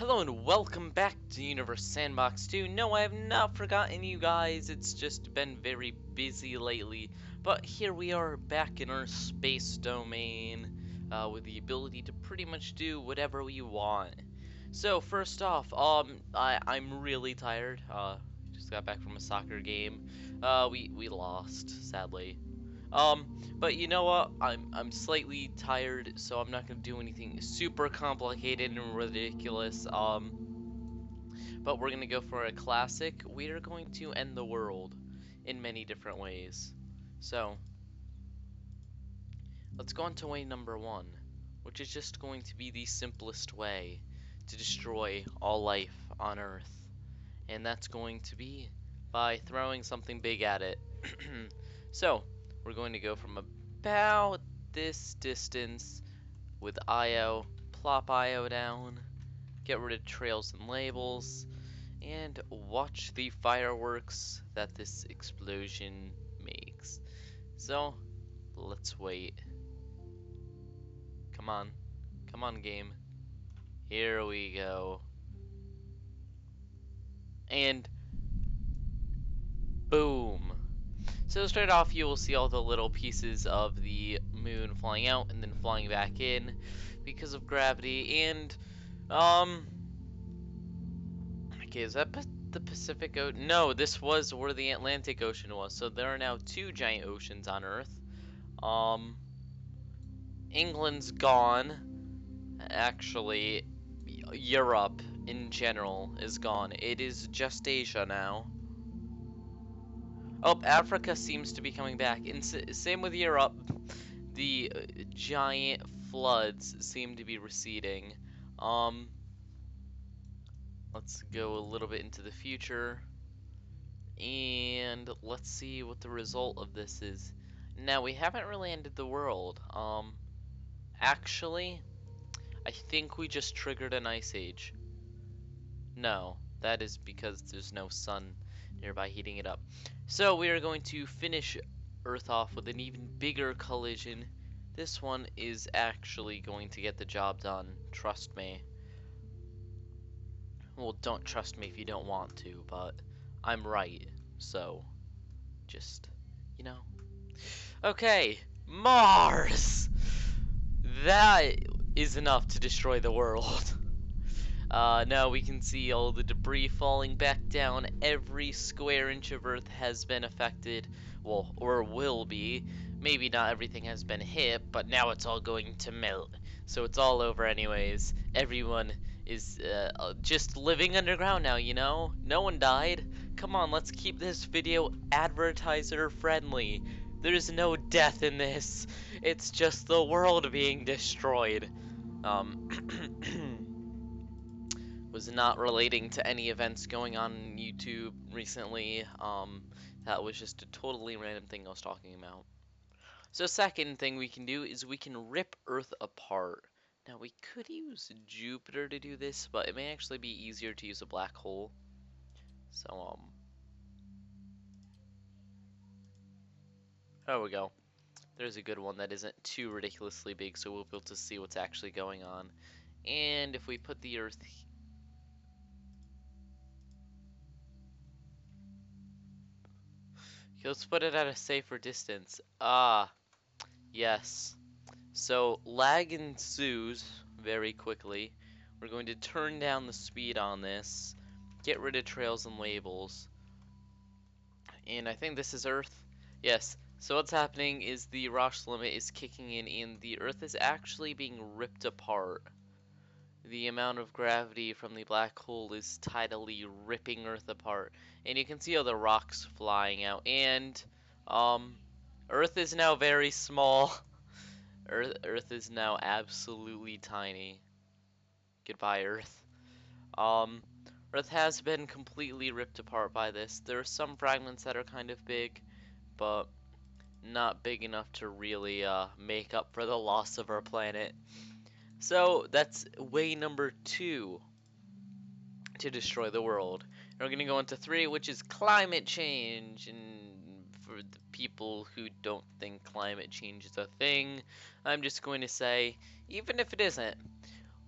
Hello and welcome back to Universe Sandbox 2. No, I have not forgotten you guys, it's just been very busy lately. But here we are back in our space domain, with the ability to pretty much do whatever we want. So first off, I'm really tired. Just got back from a soccer game. We lost, sadly. But you know what? I'm slightly tired, so I'm not gonna do anything super complicated and ridiculous. But we're gonna go for a classic. We are going to end the world in many different ways. So let's go on to way number one, which is just going to be the simplest way to destroy all life on Earth, and that's going to be by throwing something big at it. So we're going to go from about this distance with IO, plop IO down, get rid of trails and labels, and watch the fireworks that this explosion makes. So let's wait. Come on game. Here we go. And boom. So to start off, you will see all the little pieces of the moon flying out and then flying back in because of gravity. And okay, is that the Pacific Ocean? No, this was where the Atlantic Ocean was. So there are now two giant oceans on Earth. England's gone. Actually, Europe in general is gone. It is just Asia now. Oh, Africa seems to be coming back. And same with Europe. The giant floods seem to be receding. Let's go a little bit into the future. And let's see what the result of this is. Now, we haven't really ended the world. Actually, I think we just triggered an ice age. No, that is because there's no sun nearby heating it up. So we are going to finish Earth off with an even bigger collision. This one is actually going to get the job done, trust me. Well, don't trust me if you don't want to, but I'm right, so just, you know. Okay, Mars! That is enough to destroy the world. Now we can see all the debris falling back down. Every square inch of Earth has been affected, well, or will be. Maybe not everything has been hit, but now it's all going to melt. So it's all over anyways. Everyone is just living underground now, you know? No one died. Come on, let's keep this video advertiser friendly. There's no death in this. It's just the world being destroyed. Was not relating to any events going on YouTube recently. That was just a totally random thing I was talking about. So second thing we can do is we can rip Earth apart. Now we could use Jupiter to do this, but it may actually be easier to use a black hole. So there we go. There's a good one that isn't too ridiculously big, so we'll be able to see what's actually going on. And if we put the Earth let's put it at a safer distance. Ah, yes. So lag ensues very quickly. We're going to turn down the speed on this, get rid of trails and labels. And I think this is Earth. Yes. So what's happening is the Roche limit is kicking in and the Earth is actually being ripped apart. The amount of gravity from the black hole is tidally ripping Earth apart. And you can see all the rocks flying out. And, Earth is now very small. Earth is now absolutely tiny. Goodbye, Earth. Earth has been completely ripped apart by this. There are some fragments that are kind of big, but not big enough to really, make up for the loss of our planet. So that's way number 2 to destroy the world. And we're gonna go into 3, which is climate change. And for the people who don't think climate change is a thing, I'm just going to say, even if it isn't,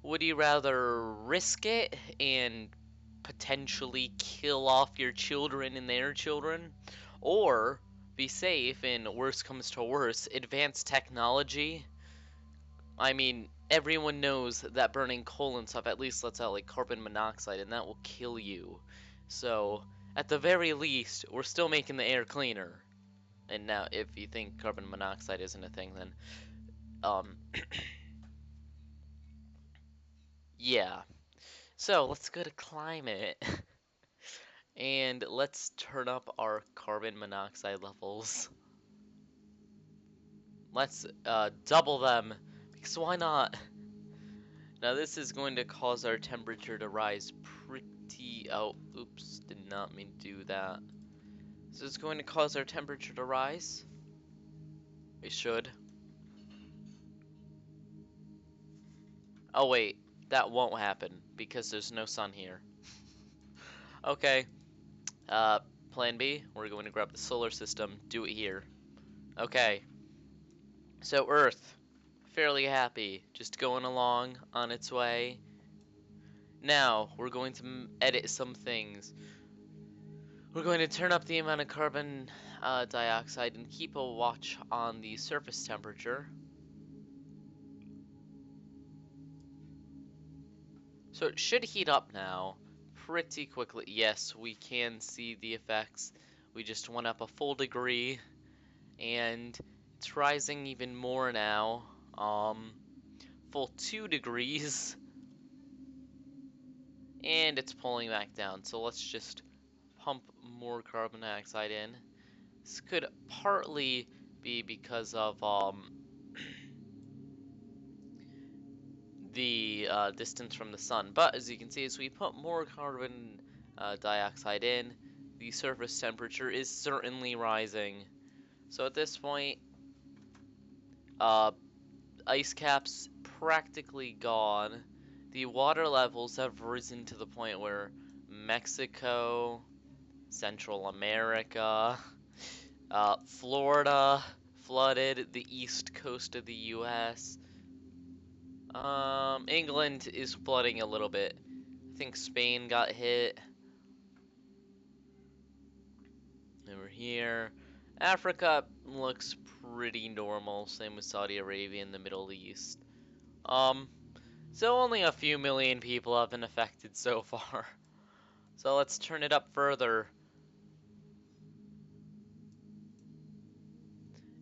Would you rather risk it and potentially kill off your children and their children? Or be safe and worst comes to worst, advanced technology? I mean, everyone knows that burning coal and stuff at least lets out like carbon monoxide and that will kill you. So, at the very least, we're still making the air cleaner. And now, if you think carbon monoxide isn't a thing, then, yeah. So, let's go to climate. And let's turn up our carbon monoxide levels. Let's double them, because why not? Now this is going to cause our temperature to rise pretty... Oh, oops, did not mean to do that. So it's going to cause our temperature to rise. We should. Oh wait, that won't happen, because there's no sun here. Okay, plan B, we're going to grab the solar system, do it here. Okay, so Earth, fairly happy, just going along on its way. Now, we're going to edit some things. We're going to turn up the amount of carbon dioxide and keep a watch on the surface temperature. So it should heat up now pretty quickly. Yes, we can see the effects. We just went up a full degree and it's rising even more now. Full 2 degrees. And it's pulling back down. So let's just pump more carbon dioxide in. This could partly be because of the distance from the sun, but as you can see, as we put more carbon dioxide in, the surface temperature is certainly rising. So at this point, ice caps practically gone. The water levels have risen to the point where Mexico, Central America, Florida flooded, the east coast of the US. England is flooding a little bit. I think Spain got hit. Over here. Africa looks pretty normal, same with Saudi Arabia and the Middle East. So only a few million people have been affected so far. So let's turn it up further.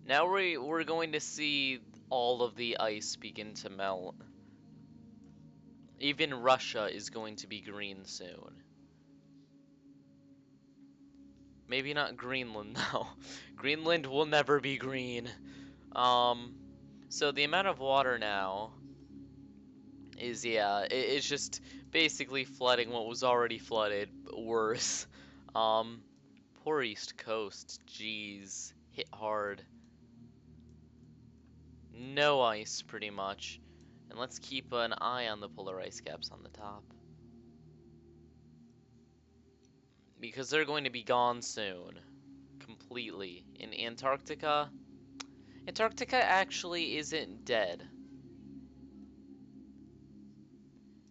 Now we're going to see all of the ice begin to melt. Even Russia is going to be green soon. Maybe not Greenland though. Greenland will never be green. So the amount of water now is, yeah, it's just basically flooding what was already flooded, worse. Poor East Coast, jeez, hit hard. No ice, pretty much. And let's keep an eye on the polar ice caps on the top. Because they're going to be gone soon. Completely. In Antarctica, Antarctica actually isn't dead.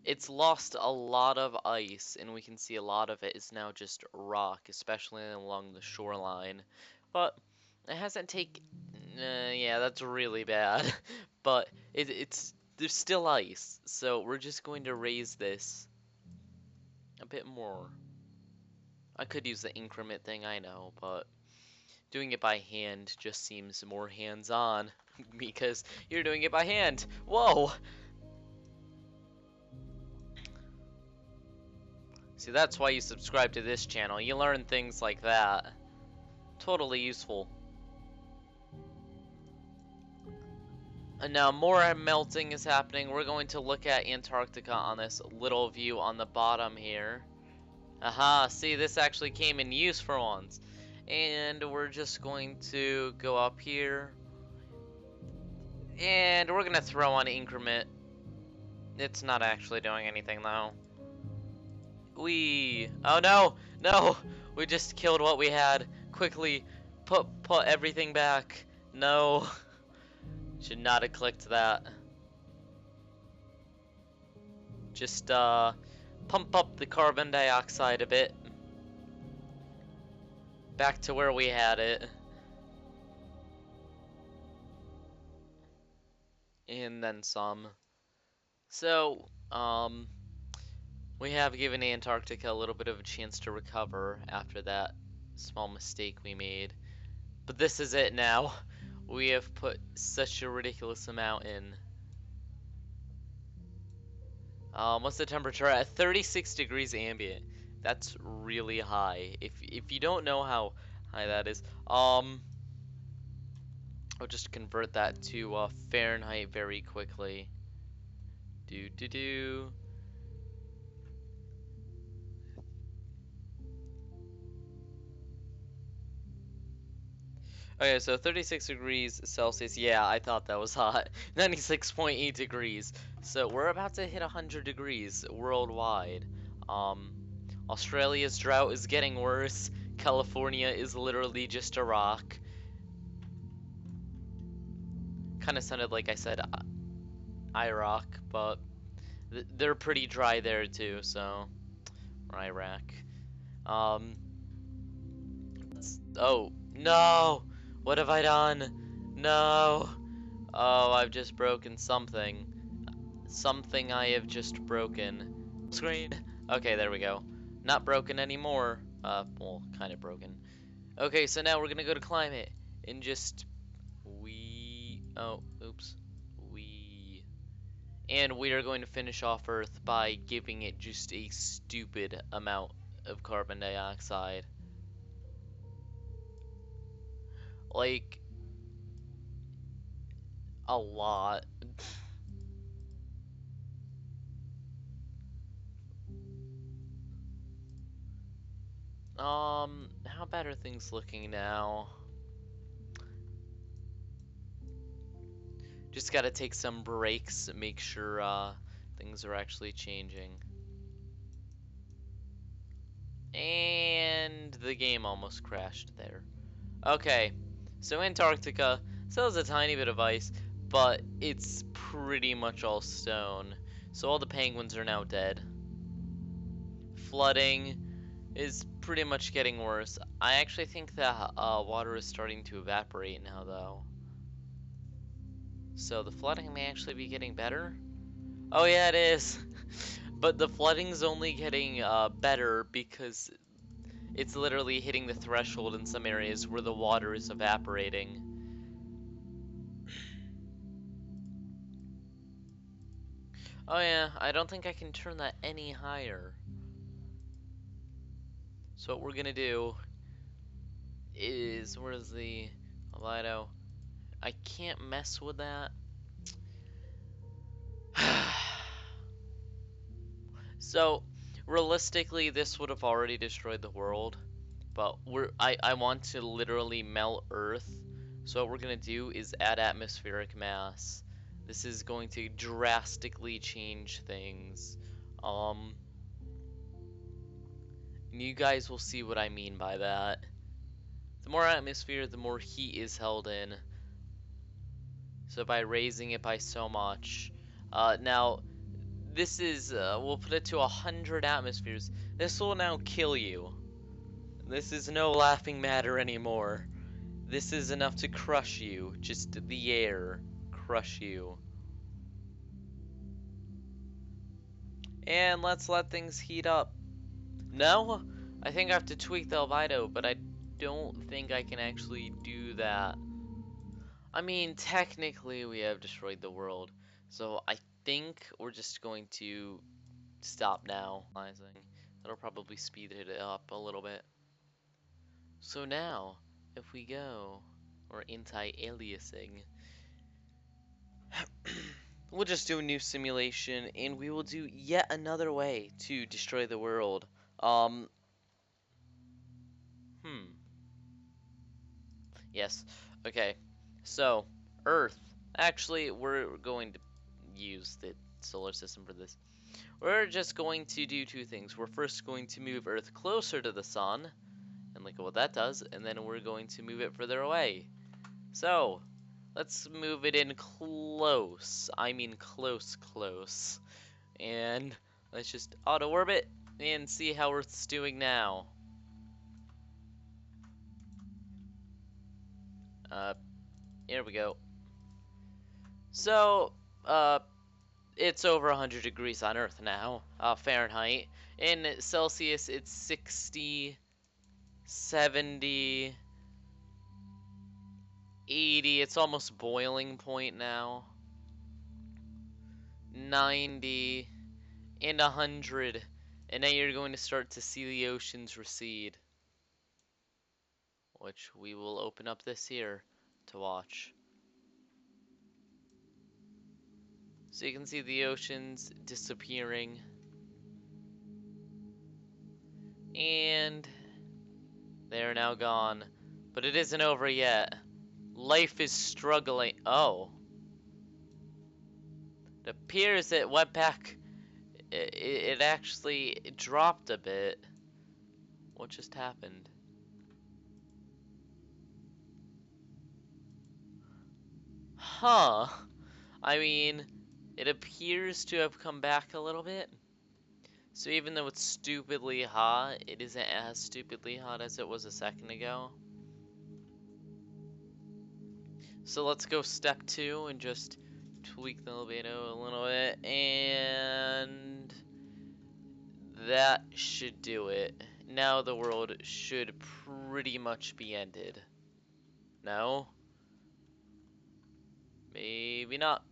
It's lost a lot of ice, and we can see a lot of it is now just rock, especially along the shoreline. But it hasn't taken... yeah, that's really bad. But there's still ice, so we're just going to raise this a bit more. I could use the increment thing, I know, but doing it by hand just seems more hands-on because you're doing it by hand. Whoa! See, that's why you subscribe to this channel. You learn things like that. Totally useful. And now more melting is happening. We're going to look at Antarctica on this little view on the bottom here. Aha, see, this actually came in use for once. And we're just going to go up here. And we're gonna throw on increment. It's not actually doing anything though. Oh no, no, we just killed what we had. Quickly, put everything back. No, should not have clicked that. Just pump up the carbon dioxide a bit. Back to where we had it. And then some. So, we have given Antarctica a little bit of a chance to recover after that small mistake we made. But this is it now. We have put such a ridiculous amount in. What's the temperature at? 36 degrees ambient. That's really high. If you don't know how high that is, I'll just convert that to Fahrenheit very quickly. Do. Okay, so 36 degrees Celsius. Yeah, I thought that was hot. 96.8 degrees. So we're about to hit 100 degrees worldwide. Australia's drought is getting worse. California is literally just a rock. Kind of sounded like I said Iraq, but they're pretty dry there too, so. Or Iraq. Oh, no! What have I done? No! Oh, I've just broken something. Something I have just broken. Screen. Okay, there we go. Not broken anymore. Well, kind of broken. Okay, so now we're gonna go to climate and just oh, oops. And we are going to finish off Earth by giving it just a stupid amount of carbon dioxide. Like, a lot. How bad are things looking now? Just gotta take some breaks, make sure, things are actually changing. And the game almost crashed there. Okay, so Antarctica still has a tiny bit of ice, but it's pretty much all stone. So all the penguins are now dead. Flooding is pretty much getting worse. I actually think that water is starting to evaporate now, though. So the flooding may actually be getting better. Oh yeah, it is. But the flooding's only getting better because it's literally hitting the threshold in some areas where the water is evaporating. Oh yeah, I don't think I can turn that any higher. So what we're gonna do is, where's the Lido? I can't mess with that. So, realistically, this would have already destroyed the world, but I want to literally melt Earth. So what we're gonna do is add atmospheric mass. This is going to drastically change things. And you guys will see what I mean by that. The more atmosphere, the more heat is held in. So by raising it by so much. Now, this is, we'll put it to 100 atmospheres. This will now kill you. This is no laughing matter anymore. This is enough to crush you. Just the air crush you. And let's let things heat up. No? I think I have to tweak the albedo, but I don't think I can actually do that. I mean, technically we have destroyed the world. So I think we're just going to stop now. That'll probably speed it up a little bit. So now, if we go, or anti-aliasing, we'll just do a new simulation, and we will do yet another way to destroy the world. Yes. Okay. So, Earth. Actually, we're going to use the solar system for this. We're just going to do two things. We're first going to move Earth closer to the sun, and look at what that does, and then we're going to move it further away. So, let's move it in close. I mean close. And let's just auto orbit and see how Earth's doing now. Here we go. So, it's over 100 degrees on Earth now, Fahrenheit. In Celsius, it's 60, 70, 80. It's almost boiling point now. 90 and 100. And now you're going to start to see the oceans recede, which we will open up this here to watch. So you can see the oceans disappearing. And they're now gone. But it isn't over yet. Life is struggling. Oh. It appears that Webpack, it actually dropped a bit. What just happened? Huh. I mean, it appears to have come back a little bit. So even though it's stupidly hot, it isn't as stupidly hot as it was a second ago. So let's go step 2 and just tweak the albedo a little bit, and that should do it. Now the world should pretty much be ended. No? Maybe not.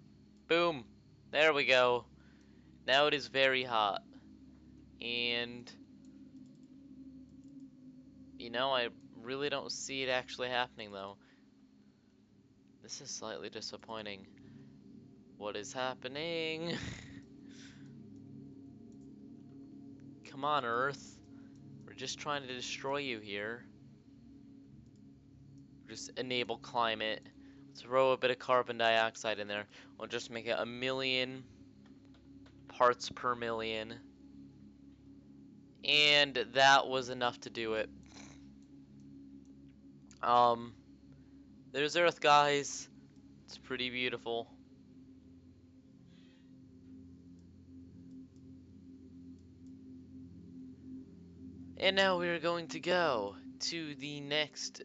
Boom. There we go. Now it is very hot. And you know, I really don't see it actually happening though. This is slightly disappointing. What is happening? Come on, Earth. We're just trying to destroy you here. Just enable climate. Throw a bit of carbon dioxide in there. We'll just make it 1,000,000 parts per million. And that was enough to do it. There's Earth, guys. It's pretty beautiful. And now we're going to go to the next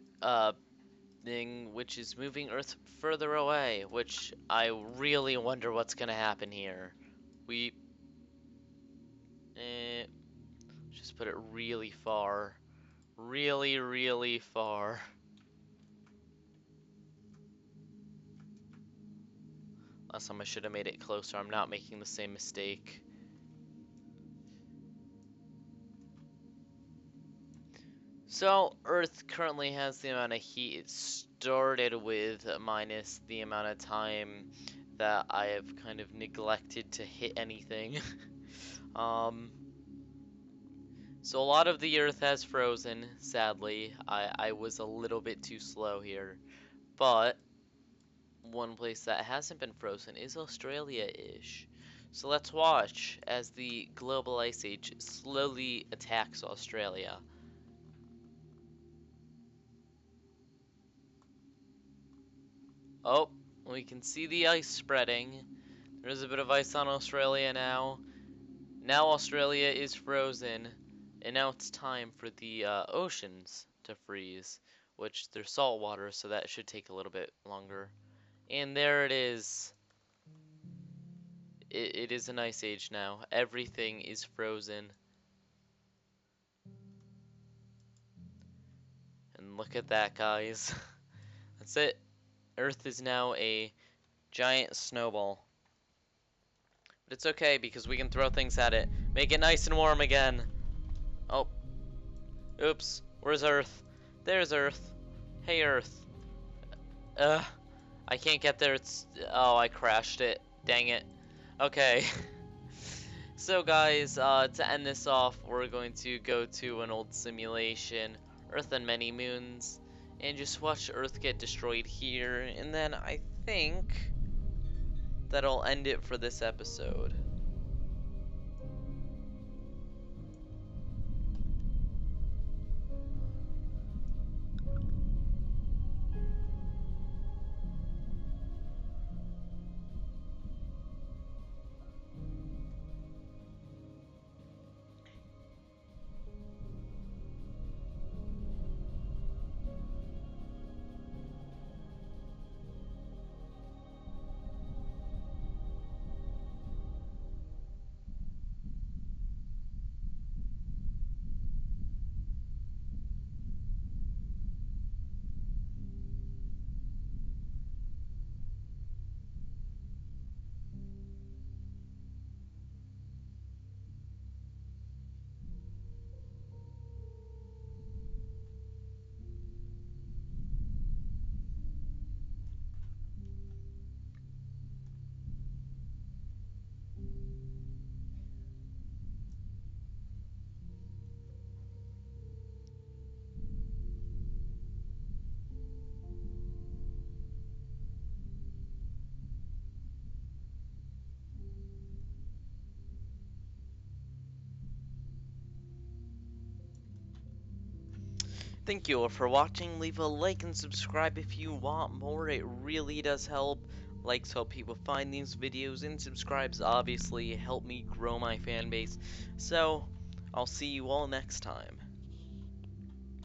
thing, which is moving Earth further away, which I really wonder what's gonna happen here. We just put it really far. Really, really far. Last time I should have made it closer. I'm not making the same mistake. So, Earth currently has the amount of heat it started with, minus the amount of time that I have kind of neglected to hit anything. So a lot of the Earth has frozen, sadly. I was a little bit too slow here. But one place that hasn't been frozen is Australia-ish. So let's watch as the global ice age slowly attacks Australia. Oh, we can see the ice spreading. There's a bit of ice on Australia now. Now Australia is frozen, and now it's time for the oceans to freeze, which they're salt water, so that should take a little bit longer. And there it is. It is an ice age now. Everything is frozen. And look at that, guys. That's it. Earth is now a giant snowball. But it's okay, because we can throw things at it. Make it nice and warm again. Oh. Oops. Where's Earth? There's Earth. Hey, Earth. I can't get there. Oh, I crashed it. Dang it. Okay. So, guys, to end this off, we're going to go to an old simulation, Earth and Many Moons, and just watch Earth get destroyed here, and then I think that'll end it for this episode. Thank you all for watching. Leave a like and subscribe if you want more. It really does help. Likes help people find these videos, and subscribes obviously help me grow my fan base. So, I'll see you all next time.